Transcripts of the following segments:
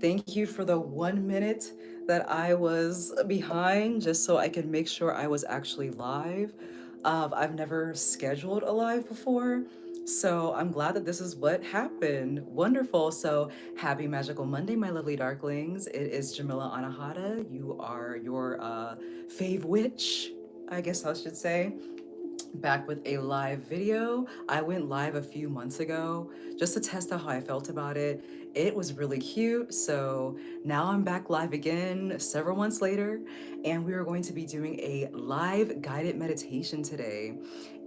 Thank you for the 1 minute that I was behind just so I could make sure I was actually live. I've never scheduled a live before, so I'm glad that this is what happened. Wonderful. So happy Magical Monday, my lovely darklings. It is Jamila Anahata. You are your fave witch, I guess I should say, back with a live video. I went live a few months ago just to test out how I felt about it. It was really cute. So now I'm back live again several months later, and we are going to be doing a live guided meditation today.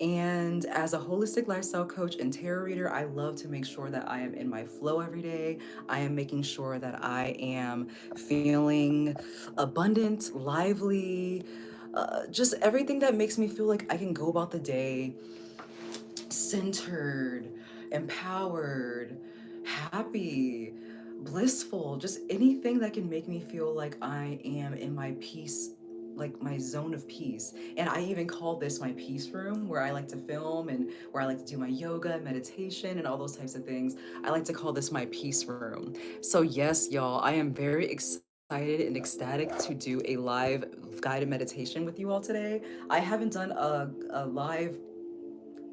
And as a holistic lifestyle coach and tarot reader, I love to make sure that I am in my flow every day. I am making sure that I am feeling abundant, lively, just everything that makes me feel like I can go about the day centered, empowered, happy, blissful, just anything that can make me feel like I am in my peace, like my zone of peace. And I even call this my peace room, where I like to film and where I like to do my yoga, meditation, and all those types of things. I like to call this my peace room. So, yes, y'all, I am very excited and ecstatic to do a live guided meditation with you all today. I haven't done a live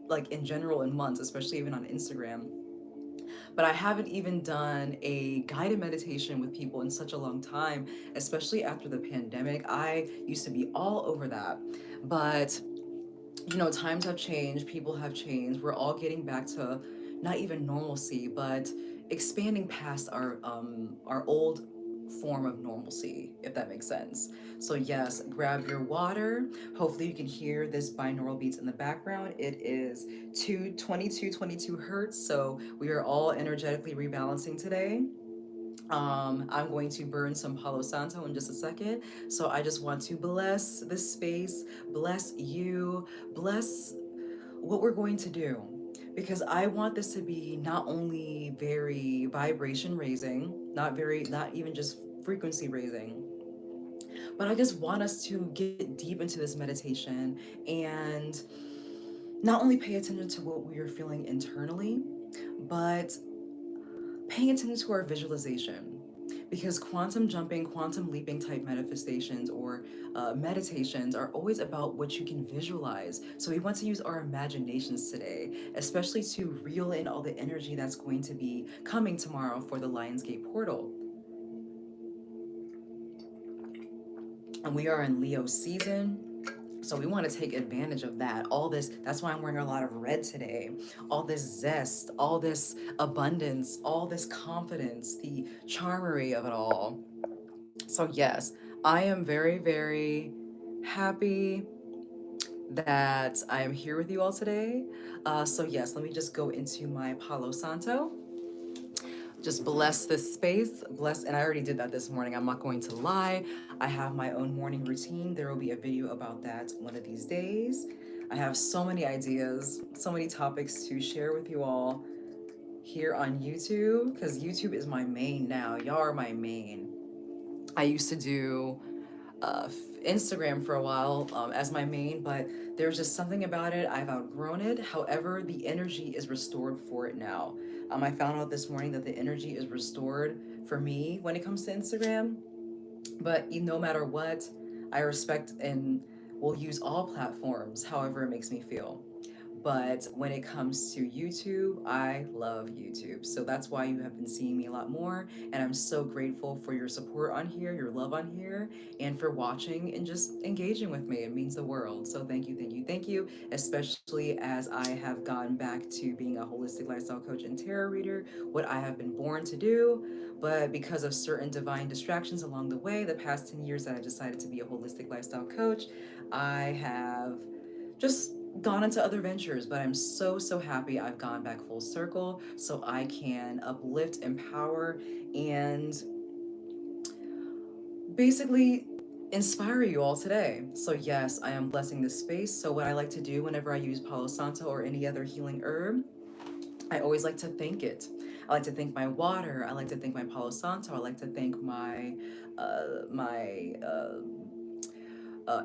like in general in months, especially even on Instagram. But I haven't even done a guided meditation with people in such a long time, especially after the pandemic. I used to be all over that. But, times have changed, people have changed. We're all getting back to not even normalcy, but expanding past our old form of normalcy, if that makes sense. So yes, grab your water. Hopefully you can hear this binaural beats in the background. It is 2222 hertz, so we are all energetically rebalancing today. I'm going to burn some Palo Santo in just a second. So I just want to bless this space, bless you, bless what we're going to do. Because I want this to be not only very vibration raising, not even just frequency raising, but I just want us to get deep into this meditation and not only pay attention to what we are feeling internally, but paying attention to our visualization, because quantum jumping, quantum leaping type manifestations or meditations are always about what you can visualize. So we want to use our imaginations today, especially to reel in all the energy that's going to be coming tomorrow for the Lionsgate portal. And we are in Leo season. So we want to take advantage of that. All this, that's why I'm wearing a lot of red today. All this zest, all this abundance, all this confidence, the charmery of it all. So, yes, I am very, very happy that I am here with you all today. So, yes, let me just go into my Palo Santo. Just bless this space, bless, and I already did that this morning. I'm not going to lie. I have my own morning routine. There will be a video about that one of these days. I have so many ideas, so many topics to share with you all here on YouTube, because YouTube is my main now. Y'all are my main. I used to do Instagram for a while as my main, but there's just something about it. I've outgrown it. However, the energy is restored for it now. I found out this morning that the energy is restored for me when it comes to Instagram. But no matter what, I respect and will use all platforms however it makes me feel. But when it comes to YouTube, I love YouTube. So that's why you have been seeing me a lot more. And I'm so grateful for your support on here, your love on here, and for watching and just engaging with me. It means the world. So thank you, thank you, thank you. Especially as I have gone back to being a holistic lifestyle coach and tarot reader, what I have been born to do. But because of certain divine distractions along the way, the past 10 years that I decided to be a holistic lifestyle coach, I have just gone into other ventures, but I'm so, so happy I've gone back full circle so I can uplift, empower, and basically inspire you all today. So, yes, I am blessing this space. So, what I like to do whenever I use Palo Santo or any other healing herb, I always like to thank it. I like to thank my water. I like to thank my Palo Santo. I like to thank my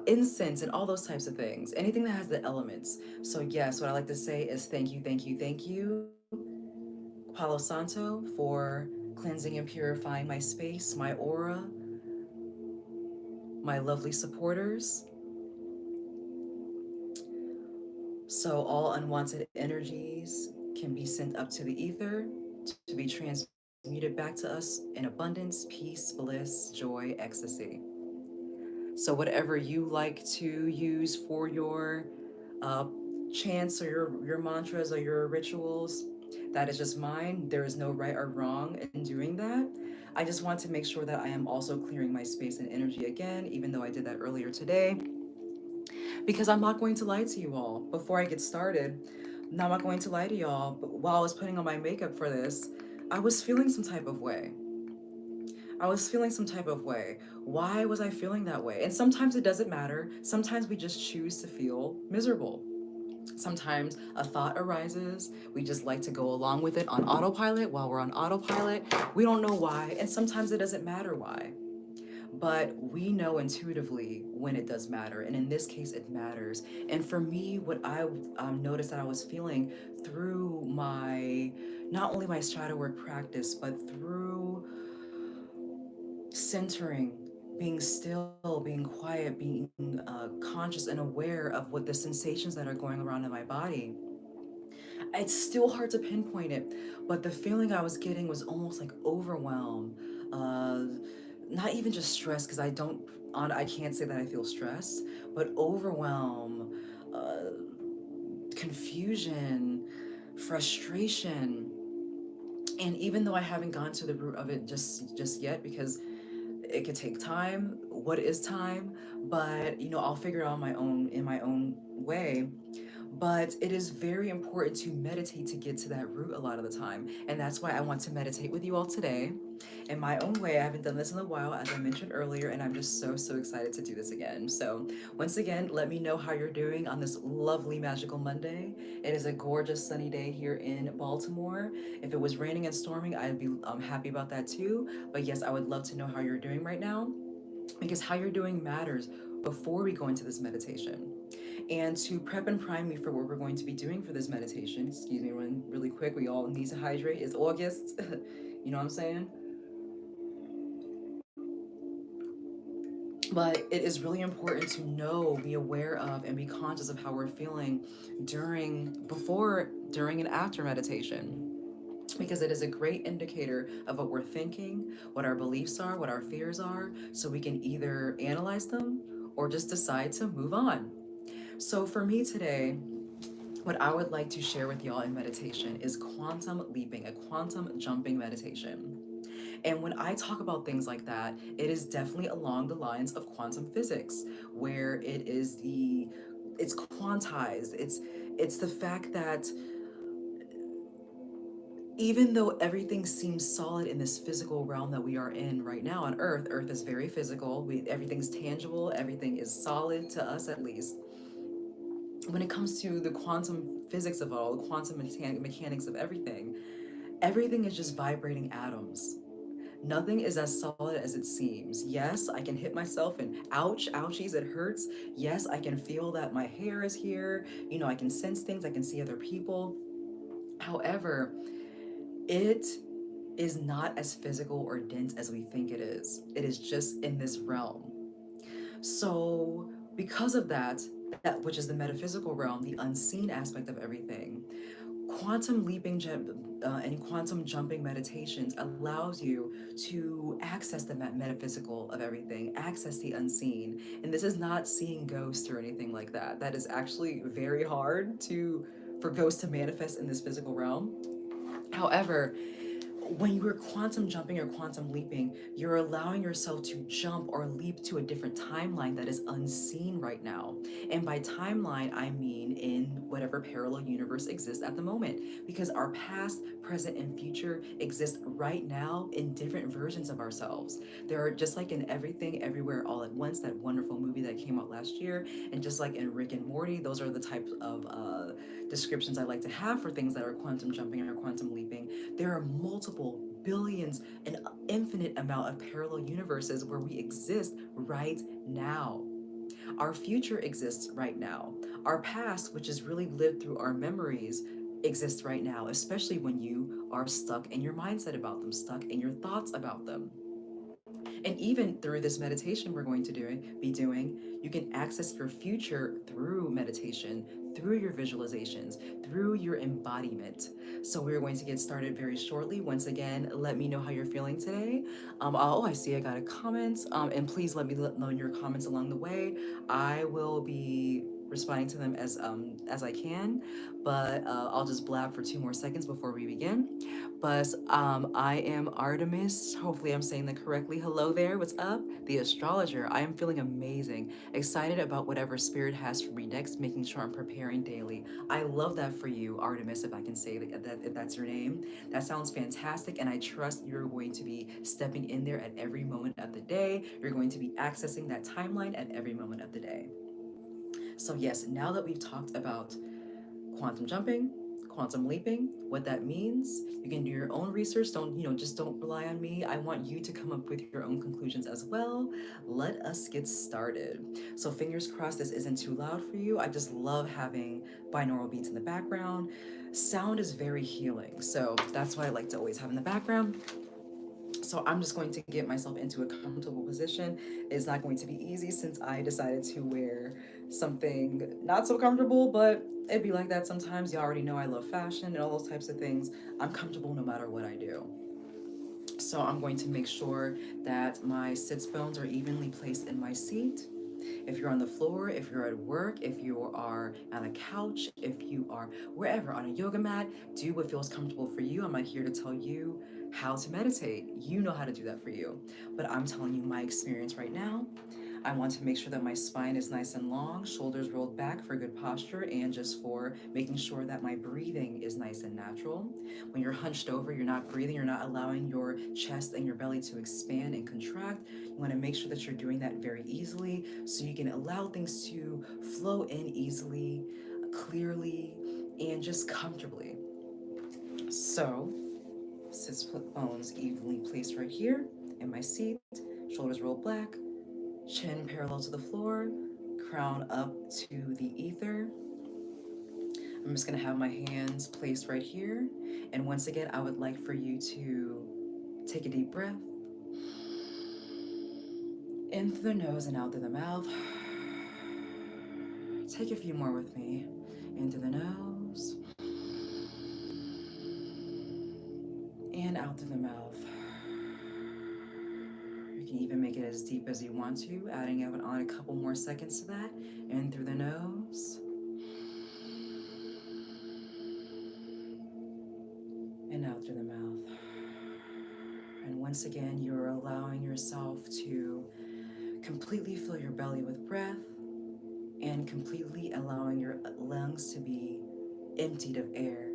incense and all those types of things. Anything that has the elements. So yes, what I like to say is thank you, thank you, thank you, Palo Santo, for cleansing and purifying my space, my aura, my lovely supporters, so all unwanted energies can be sent up to the ether to be transmuted back to us in abundance, peace, bliss, joy, ecstasy. So, whatever you like to use for your uh, chants or your mantras or your rituals, that is just mine. There is no right or wrong in doing that. I just want to make sure that I am also clearing my space and energy again, even though I did that earlier today, because I'm not going to lie to you all before I get started. I'm not going to lie to y'all, but while I was putting on my makeup for this, I was feeling some type of way. I was feeling some type of way. Why was I feeling that way? And sometimes it doesn't matter. Sometimes we just choose to feel miserable. Sometimes a thought arises. We just like to go along with it on autopilot. While we're on autopilot, we don't know why. And sometimes it doesn't matter why. But we know intuitively when it does matter. And in this case, it matters. And for me, what I noticed that I was feeling through my, not only my shadow work practice, but through centering, being still, being quiet, being conscious and aware of what the sensations that are going around in my body. It's still hard to pinpoint it, but the feeling I was getting was almost like overwhelm. Uh, Not even just stress, because I can't say that I feel stress, but overwhelm, uh, confusion, frustration. And even though I haven't gone to the root of it just yet, because it could take time. What is time? But I'll figure it out on my own in my own way. But it is very important to meditate to get to that root a lot of the time. And that's why I want to meditate with you all today in my own way. I haven't done this in a while, as I mentioned earlier, and I'm just so excited to do this again. So, once again, let me know how you're doing on this lovely, magical Monday. It is a gorgeous sunny day here in Baltimore. If it was raining and storming, I'd be happy about that too. But yes, I would love to know how you're doing right now, because how you're doing matters before we go into this meditation. And to prep and prime me for what we're going to be doing for this meditation, excuse me, really quick, we all need to hydrate. It's August, you know what I'm saying? But it is really important to know, be aware of, and be conscious of how we're feeling before, during, and after meditation. Because it is a great indicator of what we're thinking, what our beliefs are, what our fears are, so we can either analyze them or just decide to move on. So for me today, what I would like to share with y'all in meditation is quantum leaping, a quantum jumping meditation. And when I talk about things like that, it is definitely along the lines of quantum physics, where it's quantized. It's the fact that even though everything seems solid in this physical realm that we are in right now on Earth is very physical. Everything's tangible, everything is solid to us at least. When it comes to the quantum physics of it all, the quantum mechanics of everything, everything is just vibrating atoms. Nothing is as solid as it seems. Yes, I can hit myself and ouch, ouchies, it hurts. Yes, I can feel that my hair is here. I can sense things, I can see other people. However, it is not as physical or dense as we think it is. It is just in this realm. So, because of that which is the metaphysical realm, the unseen aspect of everything, quantum leaping and quantum jumping meditations allows you to access the metaphysical of everything, access the unseen. And this is not seeing ghosts or anything like that. That is actually very hard for ghosts to manifest in this physical realm. However, when you are quantum jumping or quantum leaping, you're allowing yourself to jump or leap to a different timeline that is unseen right now. And by timeline, I mean in whatever parallel universe exists at the moment. Because our past, present, and future exist right now in different versions of ourselves. There are, just like in Everything, Everywhere, All at Once, that wonderful movie that came out last year, and just like in Rick and Morty, those are the types of descriptions I like to have for things that are quantum jumping or quantum leaping. There are multiple billions, an infinite amount of parallel universes where we exist right now. Our future exists right now. Our past, which is really lived through our memories, exist right now, especially when you are stuck in your mindset about them, stuck in your thoughts about them. And even through this meditation we're going to be doing, you can access your future through meditation, through your visualizations, through your embodiment. So we're going to get started very shortly. Once again, let me know how you're feeling today. Oh, I see I got a comment. And please let me know your comments along the way. I will be responding to them as I can, but I'll just blab for 2 more seconds before we begin. But I am Artemis. Hopefully, I'm saying that correctly. Hello there. What's up? The astrologer. I am feeling amazing. Excited about whatever spirit has for me next, making sure I'm preparing daily. I love that for you, Artemis, if I can say that if that's your name. That sounds fantastic, and I trust you're going to be stepping in there at every moment of the day. You're going to be accessing that timeline at every moment of the day. So, yes, now that we've talked about quantum jumping, quantum leaping, what that means. You can do your own research. Just don't rely on me. I want you to come up with your own conclusions as well. Let us get started. So fingers crossed this isn't too loud for you. I just love having binaural beats in the background. Sound is very healing. So that's what I like to always have in the background. So I'm just going to get myself into a comfortable position. It's not going to be easy since I decided to wear something not so comfortable, but it'd be like that sometimes. You already know I love fashion and all those types of things. I'm comfortable no matter what I do. So I'm going to make sure that my sits bones are evenly placed in my seat. If you're on the floor, if you're at work, if you are on a couch, if you are wherever on a yoga mat, do what feels comfortable for you. I'm not here to tell you how to meditate. You know how to do that for you. But I'm telling you my experience right now. I want to make sure that my spine is nice and long, shoulders rolled back for good posture, and just for making sure that my breathing is nice and natural. When you're hunched over, you're not breathing, you're not allowing your chest and your belly to expand and contract. You want to make sure that you're doing that very easily so you can allow things to flow in easily, clearly, and just comfortably. So, sits bones evenly placed right here in my seat, shoulders rolled back, chin parallel to the floor, crown up to the ether. I'm just gonna have my hands placed right here. And once again, I would like for you to take a deep breath in through the nose and out through the mouth. Take a few more with me. In through the nose and out through the mouth. You can even make it as deep as you want to, adding on a couple more seconds to that. In through the nose and out through the mouth. And once again, you're allowing yourself to completely fill your belly with breath and completely allowing your lungs to be emptied of air.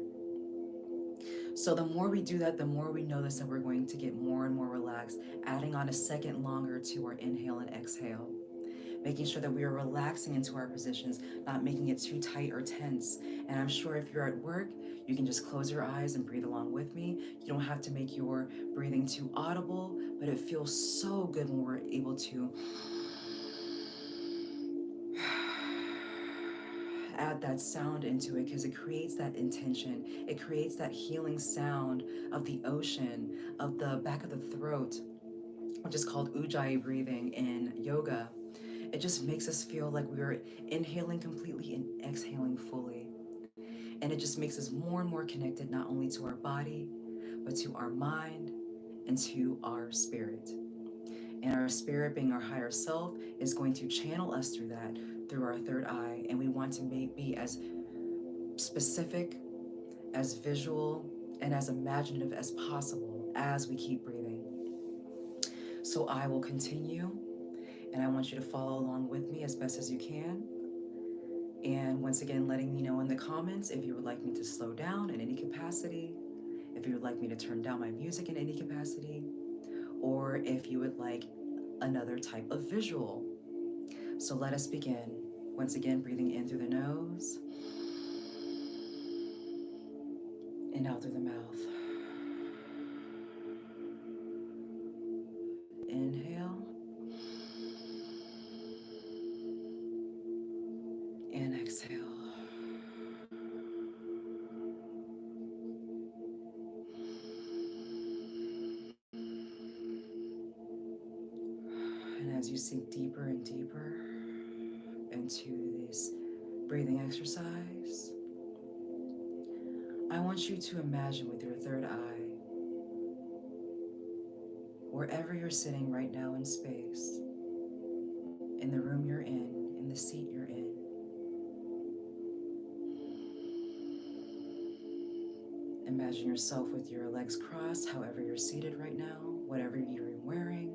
So the more we do that, the more we notice that we're going to get more and more relaxed, adding on a second longer to our inhale and exhale. Making sure that we are relaxing into our positions, not making it too tight or tense. And I'm sure if you're at work, you can just close your eyes and breathe along with me. You don't have to make your breathing too audible, but it feels so good when we're able to add that sound into it because it creates that intention. It creates that healing sound of the ocean, of the back of the throat, which is called ujjayi breathing in yoga. It just makes us feel like we're inhaling completely and exhaling fully. And it just makes us more and more connected not only to our body, but to our mind and to our spirit. And our spirit, being our higher self, is going to channel us through that, through our third eye. And we want to be as specific, as visual, and as imaginative as possible as we keep breathing. So I will continue, and I want you to follow along with me as best as you can. And once again, letting me know in the comments if you would like me to slow down in any capacity, if you would like me to turn down my music in any capacity, or if you would like another type of visual. So let us begin. Once again, breathing in through the nose and out through the mouth. Inhale and exhale. And as you sink deeper and deeper into this breathing exercise, I want you to imagine with your third eye, wherever you're sitting right now in space, in the room you're in the seat you're in, imagine yourself with your legs crossed, however you're seated right now, whatever you're wearing.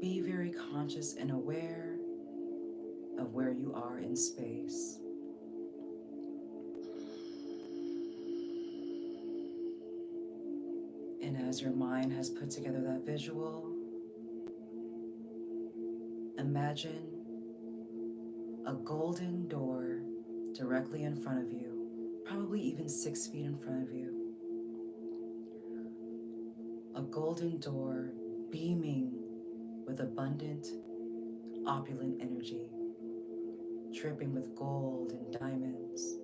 Be very conscious and aware of where you are in space. And as your mind has put together that visual, imagine a golden door directly in front of you, probably even 6 feet in front of you. A golden door beaming with abundant, opulent energy, dripping with gold and diamonds.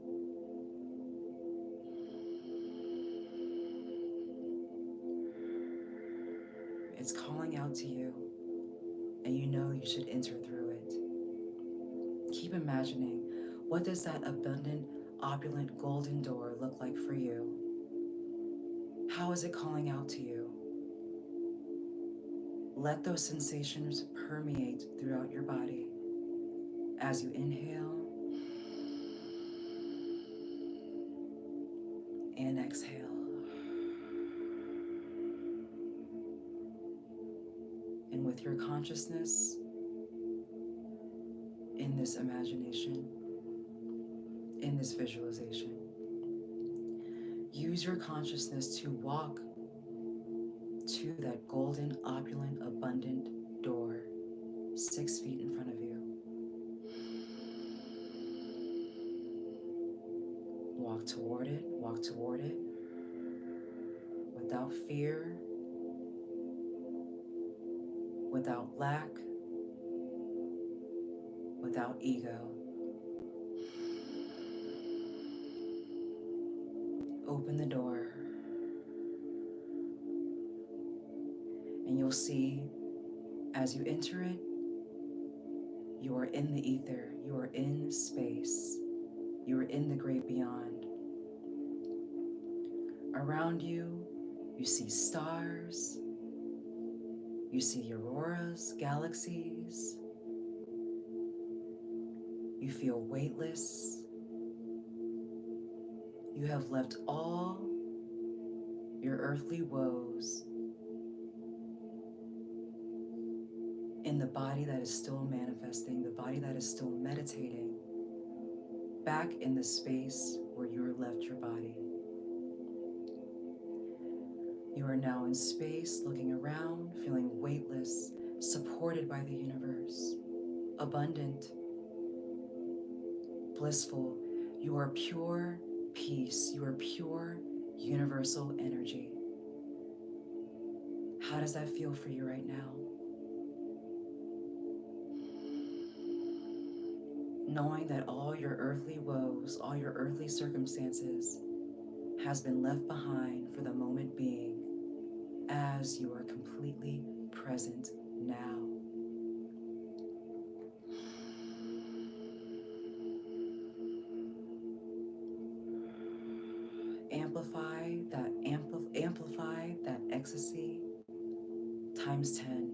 It's calling out to you, and you know you should enter through it. Keep imagining, what does that abundant, opulent golden door look like for you? How is it calling out to you? Let those sensations permeate throughout your body as you inhale and exhale. And with your consciousness in this imagination, in this visualization, use your consciousness to walk to that golden, opulent, abundant door 6 feet in front of you. Walk toward it without fear, without lack, without ego. Open the door, and you'll see as you enter it, you are in the ether, you are in space, you are in the great beyond. Around you, you see stars, you see auroras, galaxies. You feel weightless. You have left all your earthly woes in the body that is still manifesting, the body that is still meditating, back in the space where you left your body. You are now in space, looking around, feeling weightless, supported by the universe, abundant, blissful. You are pure peace. You are pure universal energy. How does that feel for you right now? Knowing that all your earthly woes, all your earthly circumstances has been left behind for the moment being, as you are completely present now. Amplify that ecstasy times 10,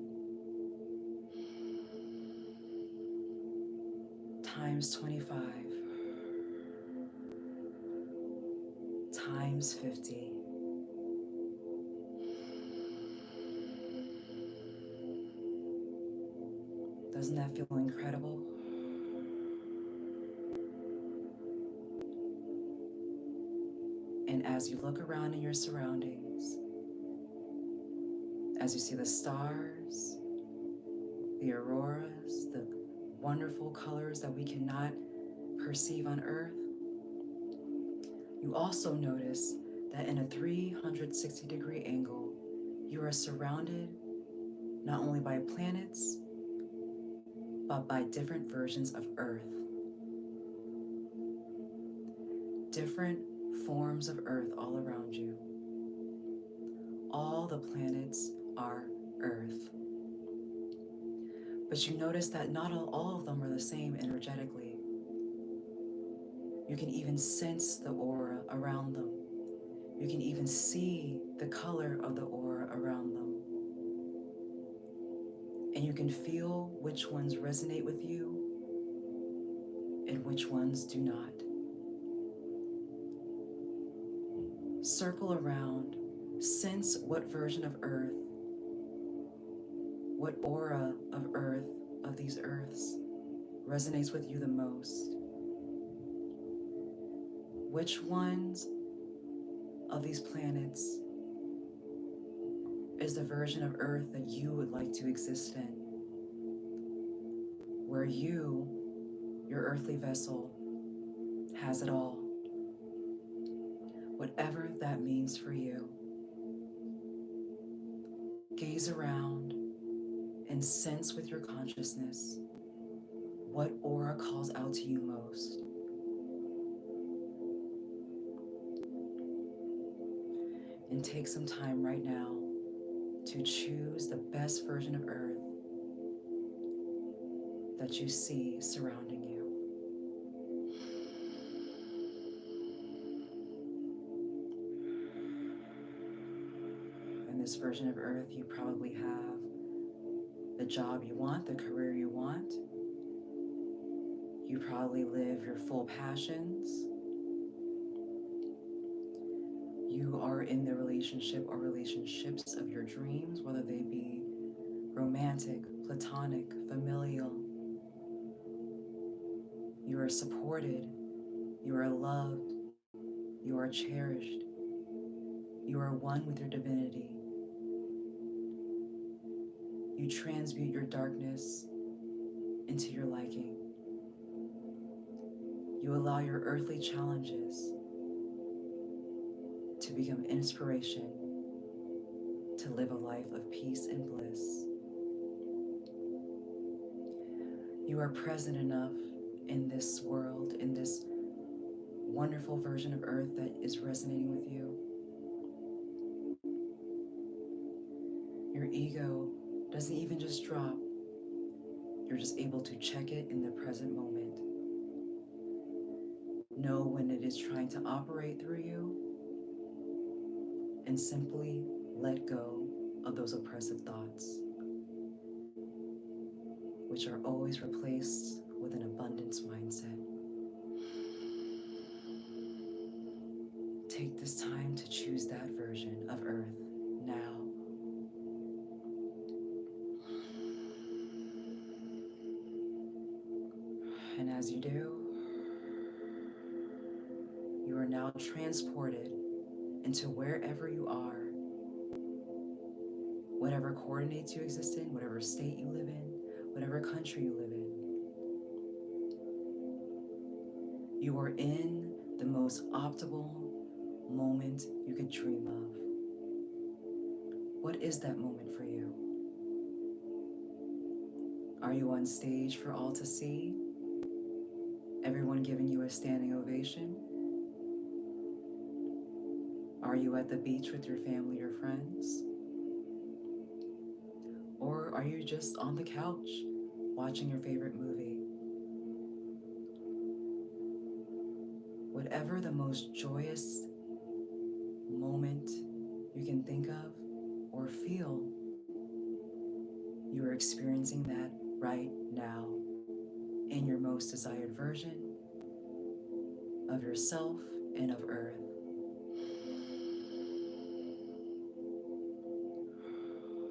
times 25, times 50. Doesn't that feel incredible? And as you look around in your surroundings, as you see the stars, the auroras, the wonderful colors that we cannot perceive on Earth, you also notice that in a 360-degree angle, you are surrounded not only by planets, but by different versions of Earth. Different forms of Earth all around you. All the planets are Earth. But you notice that not all of them are the same energetically. You can even sense the aura around them. You can even see the color of the aura around them. And you can feel which ones resonate with you and which ones do not. Circle around, sense what version of Earth, what aura of Earth, of these Earths, resonates with you the most. Which ones of these planets is the version of Earth that you would like to exist in? Where you, your earthly vessel, has it all. Whatever that means for you. Gaze around and sense with your consciousness what aura calls out to you most. And take some time right now to choose the best version of Earth that you see surrounding you. In this version of Earth, you probably have the job you want, the career you want. You probably live your full passions. You are in the relationship or relationships of your dreams, whether they be romantic, platonic, familial. You are supported. You are loved. You are cherished. You are one with your divinity. You transmute your darkness into your liking. You allow your earthly challenges to become inspiration to live a life of peace and bliss. You are present enough in this world, in this wonderful version of Earth that is resonating with you. Your ego doesn't even just drop. You're just able to check it in the present moment. Know when it is trying to operate through you, and simply let go of those oppressive thoughts, which are always replaced with an abundance mindset. Take this time to choose that version of Earth now. And as you do, you are now transported into wherever you are, whatever coordinates you exist in, whatever state you live in, whatever country you live in. You are in the most optimal moment you could dream of. What is that moment for you? Are you on stage for all to see? Everyone giving you a standing ovation? Are you at the beach with your family or friends? Or are you just on the couch watching your favorite movie? Whatever the most joyous moment you can think of or feel, you are experiencing that right now in your most desired version of yourself and of Earth.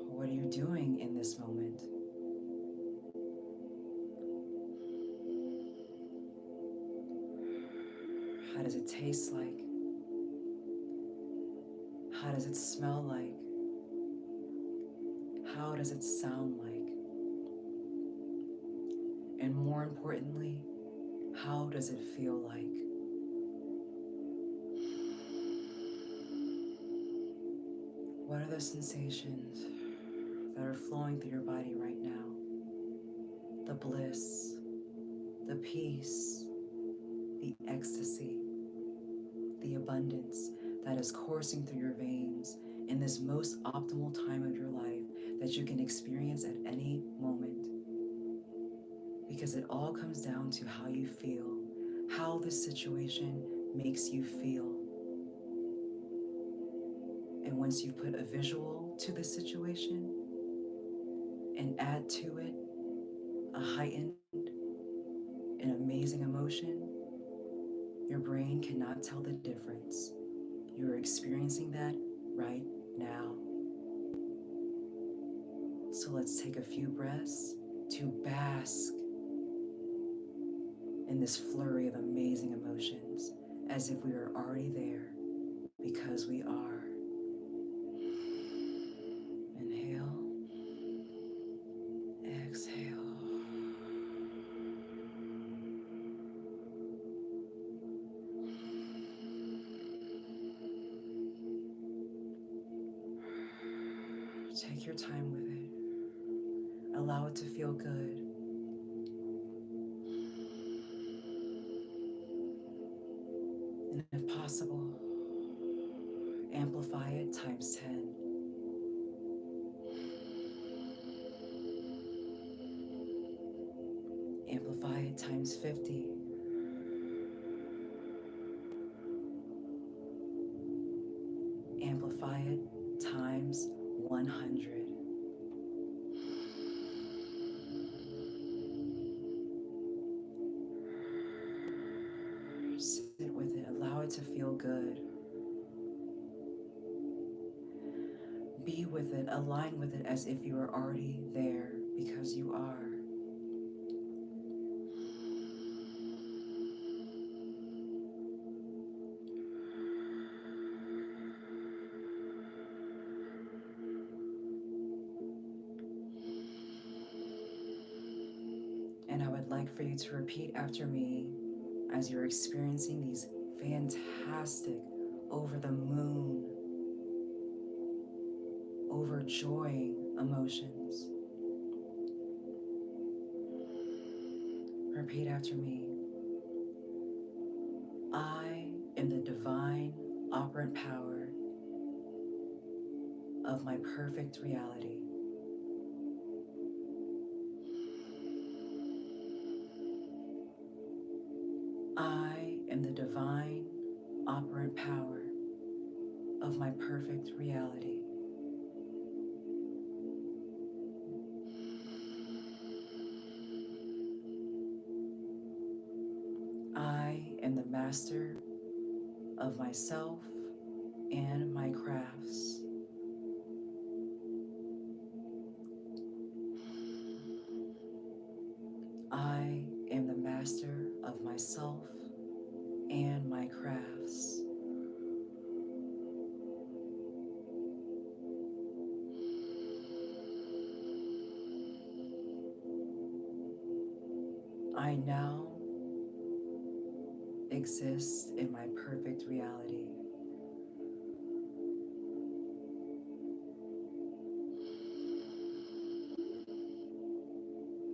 What are you doing in this moment? How does it taste like? How does it smell like? How does it sound like? And more importantly, how does it feel like? What are the sensations that are flowing through your body right now? The bliss, the peace, the ecstasy, the abundance that is coursing through your veins in this most optimal time of your life that you can experience at any moment. because it all comes down to how you feel, how this situation makes you feel. And once you put a visual to the situation and add to it a heightened and amazing emotion, your brain cannot tell the difference. You're experiencing that right now. So let's take a few breaths to bask in this flurry of amazing emotions as if we were already there, because we are. Inhale, exhale. Take your time with it. Allow it to feel good. And if possible, amplify it times 10. Amplify it times 50. Amplify it times 100. Sit with it. Allow it to feel good. Be with it. Align with it as if you are already there, because you are. And I would like for you to repeat after me as you're experiencing these fantastic, over the moon, overjoying emotions. Repeat after me. I am the divine operant power of my perfect reality. I am the divine operant power of my perfect reality. I am the master of myself and my crafts. I am the master of myself and my crafts. I now exist in my perfect reality.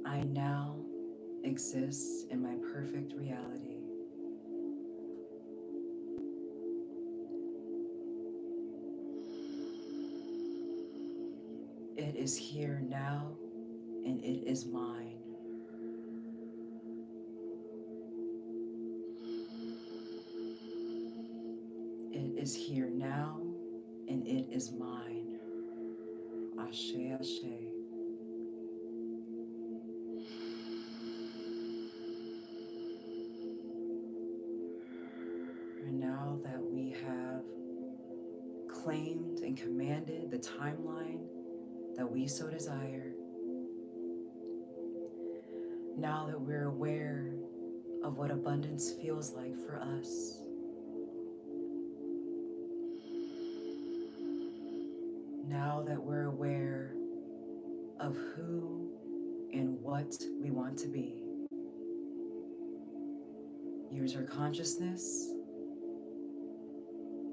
I now exist in my perfect reality. It is here now, and it is mine. It is here now, and it is mine. Ashe, ashe. And now that we have claimed and commanded the timeline that we so desire, now that we're aware of what abundance feels like for us, now that we're aware of who and what we want to be, use our consciousness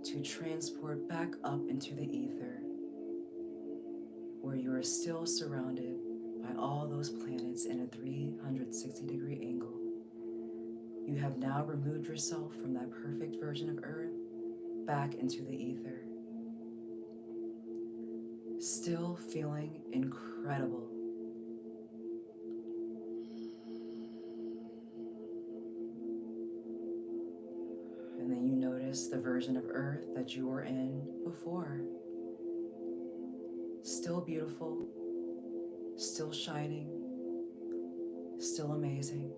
to transport back up into the ether, where you are still surrounded by all those planets in a 360-degree angle. You have now removed yourself from that perfect version of Earth back into the ether, still feeling incredible. notice the version of Earth that you were in before. Still beautiful, still shining, still amazing.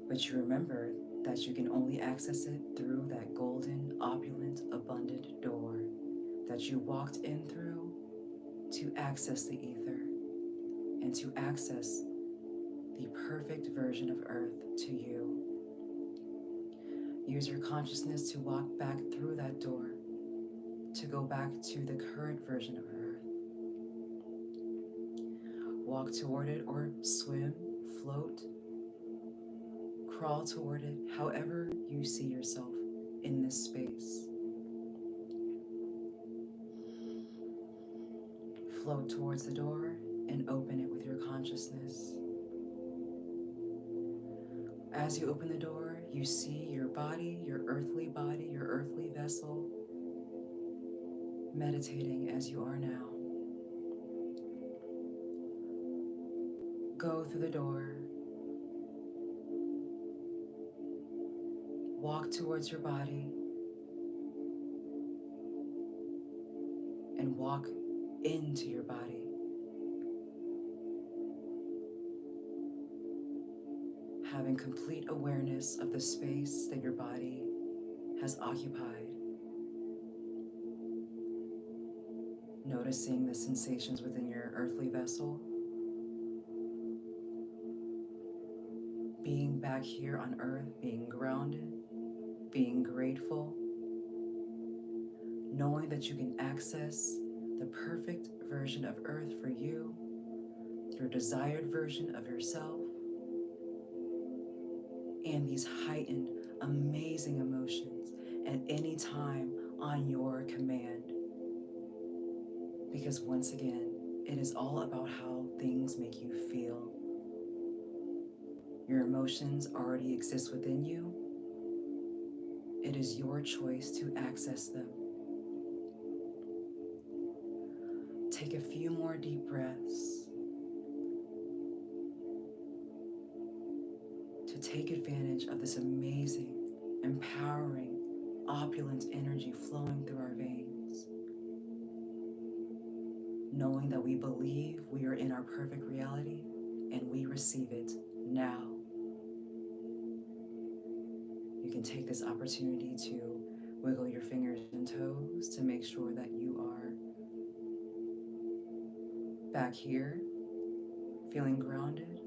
But you remember that you can only access it through that golden, opulent, abundant door that you walked in through to access the ether and to access the perfect version of Earth to you. Use your consciousness to walk back through that door, to go back to the current version of Earth. Walk toward it or swim, float, crawl toward it, however you see yourself in this space. Float towards the door and open it with your consciousness. As you open the door, you see your body, your earthly vessel, meditating as you are now. Go through the door. Walk towards your body and walk into your body. Having complete awareness of the space that your body has occupied. Noticing the sensations within your earthly vessel. Being back here on earth, being grounded, being grateful. Knowing that you can access the perfect version of earth for you, your desired version of yourself, and these heightened, amazing emotions at any time on your command. Because once again, it is all about how things make you feel. Your emotions already exist within you. It is your choice to access them. Take a few more deep breaths to take advantage of this amazing, empowering, opulent energy flowing through our veins. Knowing that we believe we are in our perfect reality and we receive it now. You can take this opportunity to wiggle your fingers and toes to make sure that you are back here, feeling grounded.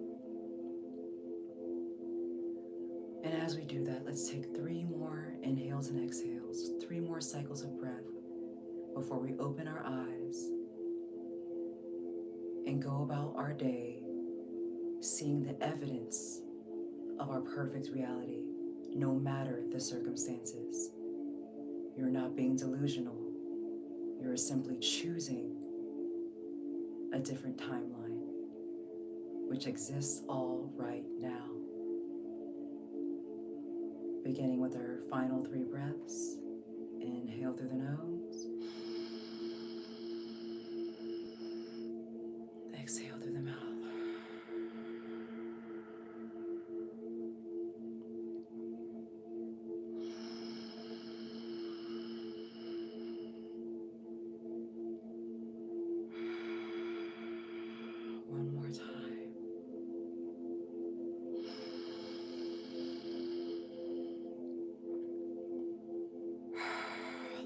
And as we do that, let's take 3 more inhales and exhales, 3 more cycles of breath before we open our eyes and go about our day seeing the evidence of our perfect reality, no matter the circumstances. You're not being delusional. You're simply choosing a different timeline, which exists all right now. Beginning with our final 3 breaths. Inhale through the nose. Exhale through the mouth. One more time.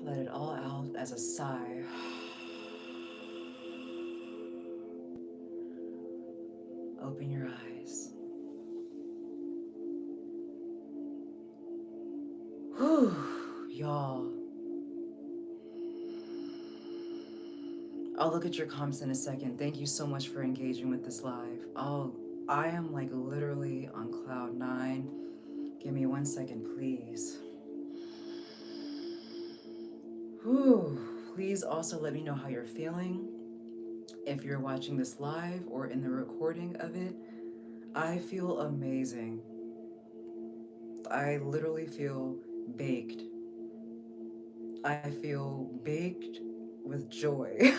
Let it all out as a sigh. Open your eyes. Whew, y'all. I'll look at your comments in a second. Thank you so much for engaging with this live. I am like literally on cloud 9. Give me 1 second, please. Whew. Please also let me know how you're feeling. If you're watching this live or in the recording of it, I feel amazing. I literally feel baked. I feel baked with joy.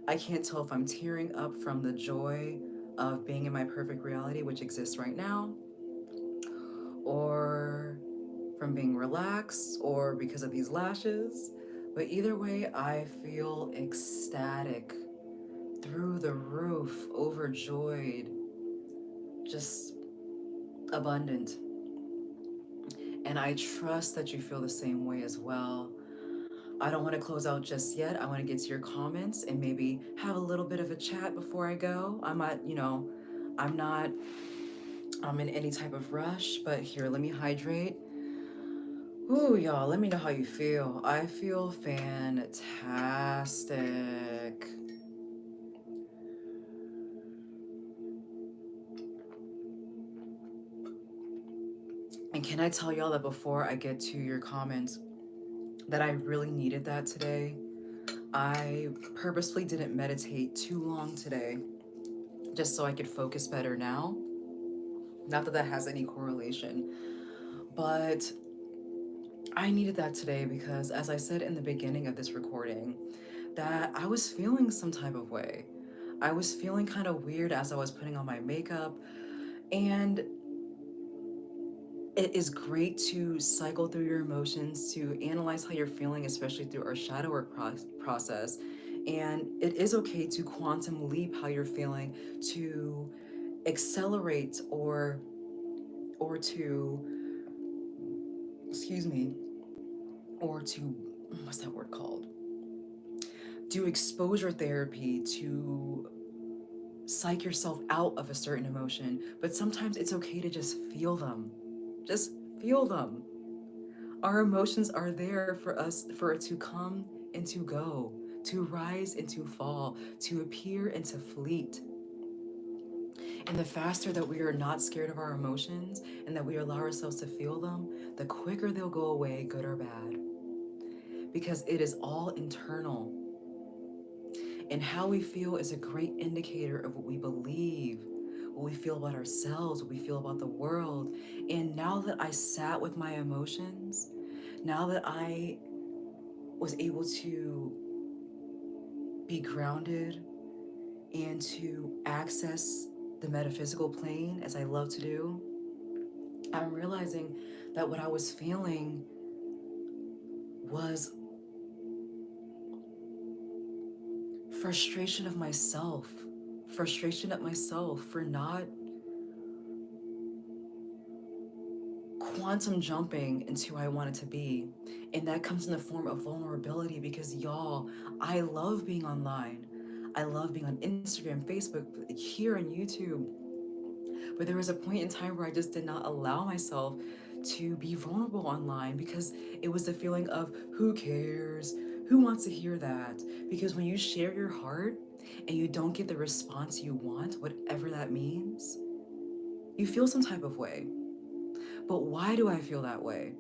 I can't tell if I'm tearing up from the joy of being in my perfect reality, which exists right now, or from being relaxed, or because of these lashes. But either way, I feel ecstatic, through the roof, overjoyed, just abundant. And I trust that you feel the same way as well. I don't want to close out just yet. I want to get to your comments and maybe have a little bit of a chat before I go. I'm not in any type of rush, but here, let me hydrate. Ooh, y'all, let me know how you feel. I feel fantastic. And can I tell y'all that before I get to your comments, that I really needed that today? I purposefully didn't meditate too long today, just so I could focus better now. Not that that has any correlation, but I needed that today because, as I said in the beginning of this recording, that I was feeling some type of way. I was feeling kind of weird as I was putting on my makeup, and it is great to cycle through your emotions, to analyze how you're feeling, especially through our shadow work process. And it is okay to quantum leap how you're feeling, to accelerate or to excuse me, or to, what's that word called? Do exposure therapy to psych yourself out of a certain emotion. But sometimes it's okay to just feel them. Just feel them. Our emotions are there for us, for it to come and to go, to rise and to fall, to appear and to fleet. And the faster that we are not scared of our emotions and that we allow ourselves to feel them, the quicker they'll go away, good or bad. Because it is all internal. And how we feel is a great indicator of what we believe, what we feel about ourselves, what we feel about the world. And now that I sat with my emotions, now that I was able to be grounded and to access the metaphysical plane as I love to do, I'm realizing that what I was feeling was frustration of myself, frustration at myself for not quantum jumping into who I wanted to be. And that comes in the form of vulnerability because, y'all, I love being online. I love being on Instagram, Facebook, here on YouTube. But there was a point in time where I just did not allow myself to be vulnerable online because it was the feeling of who cares? Who wants to hear that? Because when you share your heart and you don't get the response you want, whatever that means, you feel some type of way. But why do I feel that way?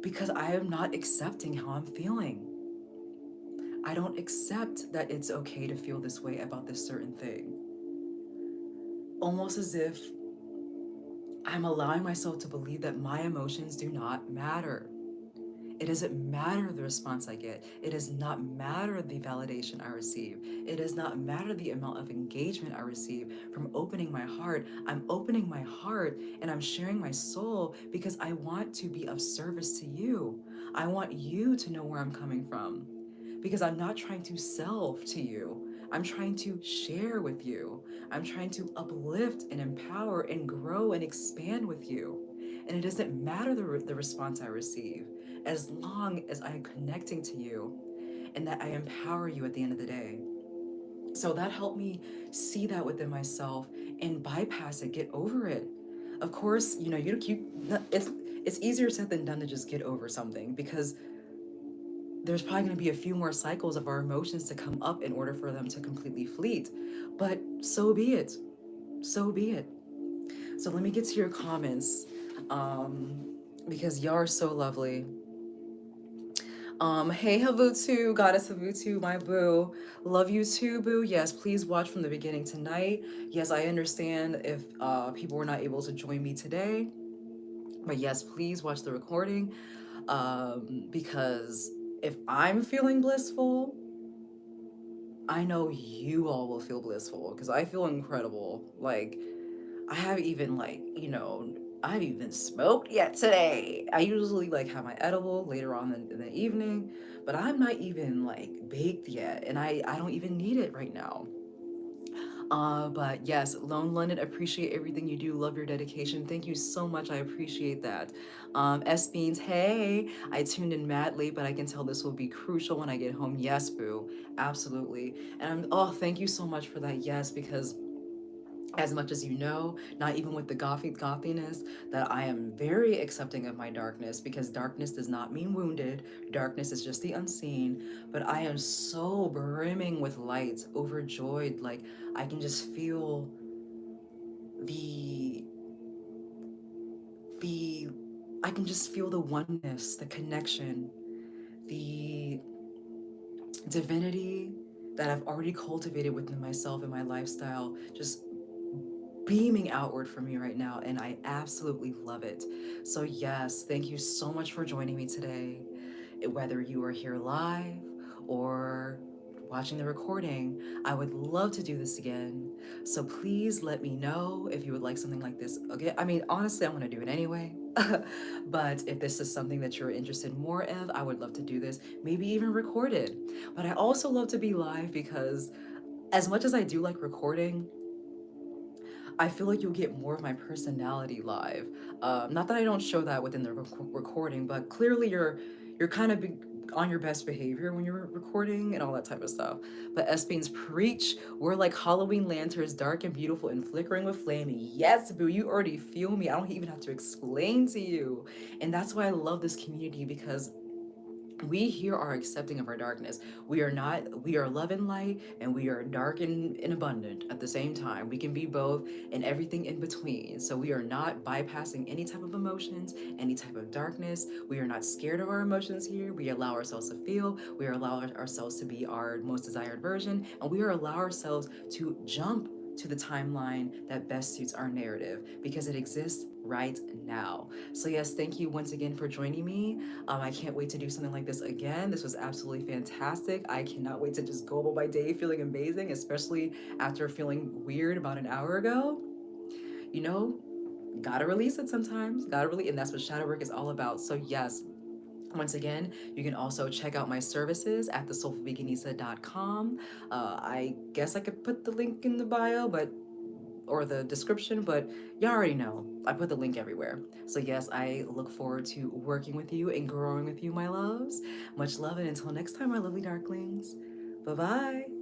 Because I am not accepting how I'm feeling. I don't accept that it's okay to feel this way about this certain thing. Almost as if I'm allowing myself to believe that my emotions do not matter. It doesn't matter the response I get. It does not matter the validation I receive. It does not matter the amount of engagement I receive from opening my heart. I'm opening my heart and I'm sharing my soul because I want to be of service to you. I want you to know where I'm coming from because I'm not trying to sell to you. I'm trying to share with you. I'm trying to uplift and empower and grow and expand with you. And it doesn't matter the response I receive as long as I'm connecting to you and that I empower you at the end of the day. So that helped me see that within myself and bypass it, get over it. Of course, it's easier said than done to just get over something because there's probably going to be a few more cycles of our emotions to come up in order for them to completely fleet. But so be it. So be it. So let me get to your comments because y'all are so lovely. Hey Havutu, Goddess Havutu, my boo. Love you too, boo. Yes, please watch from the beginning tonight. Yes, I understand if people were not able to join me today. But yes, please watch the recording. Because if I'm feeling blissful, I know you all will feel blissful because I feel incredible. Like, I have even like, I haven't even smoked yet today. I usually like have my edible later on in the evening, but I'm not even like baked yet, and I don't even need it right now. But yes, Lone London, appreciate everything you do. Love your dedication. Thank you so much. I appreciate that. S Beans, hey, I tuned in mad late, but I can tell this will be crucial when I get home. Yes, boo, absolutely. And oh, thank you so much for that. Yes, because as much as you know, not even with the gothiness, that I am very accepting of my darkness because darkness does not mean wounded. Darkness is just the unseen. But I am so brimming with light, overjoyed. Like I can just feel the the I can just feel the oneness, the connection, the divinity that I've already cultivated within myself and my lifestyle just beaming outward for me right now, and I absolutely love it. So, yes, thank you so much for joining me today. Whether you are here live or watching the recording, I would love to do this again. So, please let me know if you would like something like this again. I mean, honestly, I'm going to do it anyway. But if this is something that you're interested in more of, I would love to do this, maybe even record it. But I also love to be live because, as much as I do like recording, I feel like you'll get more of my personality live. Not that I don't show that within the recording, but clearly you're kind of on your best behavior when you're recording and all that type of stuff. But S Beans preach, we're like Halloween lanterns, dark and beautiful and flickering with flame. Yes, boo, you already feel me. I don't even have to explain to you. And that's why I love this community because we here are accepting of our darkness. We are love and light, and we are dark and abundant at the same time. We can be both and everything in between. So we are not bypassing any type of emotions, any type of darkness. We are not scared of our emotions here. We allow ourselves to feel. We are allowing ourselves to be our most desired version, and we are allow ourselves to jump to the timeline that best suits our narrative because it exists right now. So yes, thank you once again for joining me. I can't wait to do something like this again. This was absolutely fantastic. I cannot wait to just go about my day feeling amazing, especially after feeling weird about an hour ago. You know, gotta release it sometimes. Gotta release, and that's what shadow work is all about. So yes, once again, you can also check out my services at thesoulfulveganisa.com. I guess I could put the link in the bio, but or the description, but y'all already know. I put the link everywhere. So, yes, I look forward to working with you and growing with you, my loves. Much love, and until next time, my lovely darklings. Bye bye.